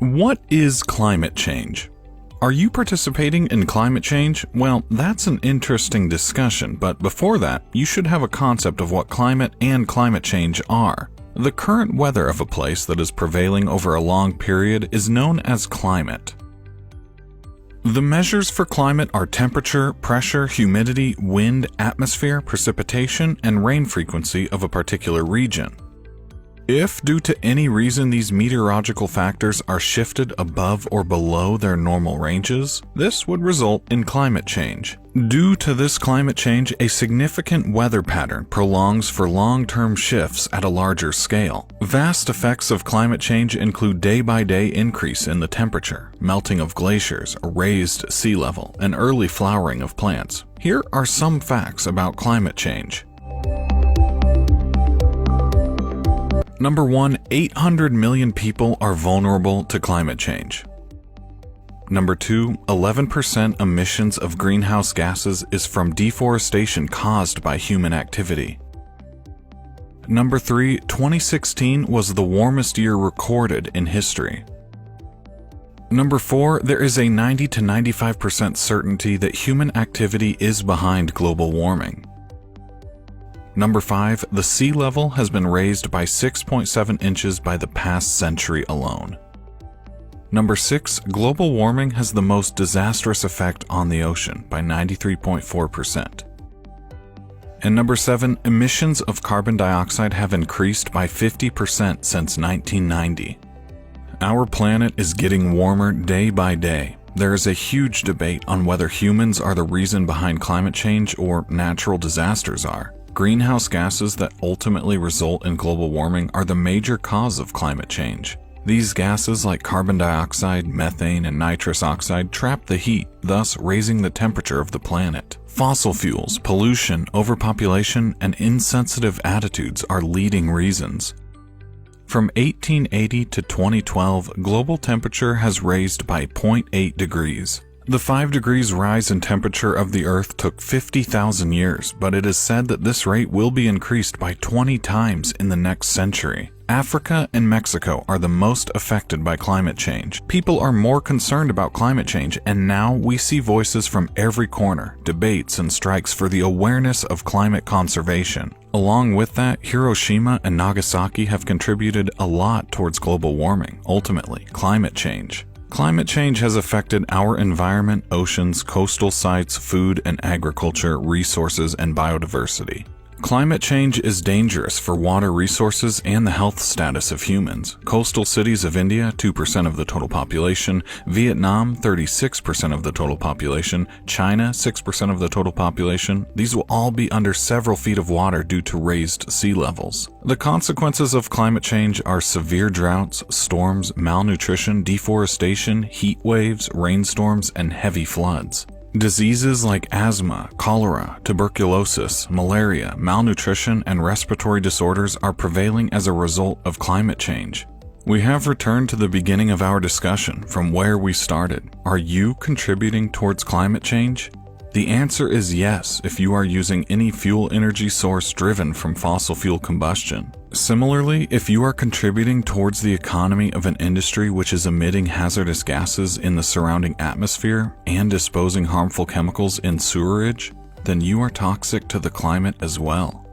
What is climate change? Are you participating in climate change? Well, that's an interesting discussion, but before that, you should have a concept of what climate and climate change are. The current weather of a place that is prevailing over a long period is known as climate. The measures for climate are temperature, pressure, humidity, wind, atmosphere, precipitation, and rain frequency of a particular region. If, due to any reason, these meteorological factors are shifted above or below their normal ranges, this would result in climate change. Due to this climate change, a significant weather pattern prolongs for long-term shifts at a larger scale. Vast effects of climate change include day-by-day increase in the temperature, melting of glaciers, a raised sea level, and early flowering of plants. Here are some facts about climate change. Number 1, 800 million people are vulnerable to climate change. Number 2, 11% emissions of greenhouse gases is from deforestation caused by human activity. Number 3, 2016 was the warmest year recorded in history. Number 4, there is a 90 to 95% certainty that human activity is behind global warming. Number 5, the sea level has been raised by 6.7 inches by the past century alone. Number 6, global warming has the most disastrous effect on the ocean by 93.4%. And number 7, emissions of carbon dioxide have increased by 50% since 1990. Our planet is getting warmer day by day. There is a huge debate on whether humans are the reason behind climate change or natural disasters are. Greenhouse gases that ultimately result in global warming are the major cause of climate change. These gases like carbon dioxide, methane, and nitrous oxide trap the heat, thus raising the temperature of the planet. Fossil fuels, pollution, overpopulation, and insensitive attitudes are leading reasons. From 1880 to 2012, global temperature has raised by 0.8 degrees. The 5 degrees rise in temperature of the Earth took 50,000 years, but it is said that this rate will be increased by 20 times in the next century. Africa and Mexico are the most affected by climate change. People are more concerned about climate change, and now we see voices from every corner, debates and strikes for the awareness of climate conservation. Along with that, Hiroshima and Nagasaki have contributed a lot towards global warming, ultimately climate change. Climate change has affected our environment, oceans, coastal sites, food and agriculture, resources, and biodiversity. Climate change is dangerous for water resources and the health status of humans. Coastal cities of India, 2% of the total population, Vietnam, 36% of the total population, China, 6% of the total population. These will all be under several feet of water due to raised sea levels. The consequences of climate change are severe droughts, storms, malnutrition, deforestation, heat waves, rainstorms, and heavy floods. Diseases like asthma, cholera, tuberculosis, malaria, malnutrition, and respiratory disorders are prevailing as a result of climate change. We have returned to the beginning of our discussion from where we started. Are you contributing towards climate change? The answer is yes if you are using any fuel energy source driven from fossil fuel combustion. Similarly, if you are contributing towards the economy of an industry which is emitting hazardous gases in the surrounding atmosphere and disposing harmful chemicals in sewerage, then you are toxic to the climate as well.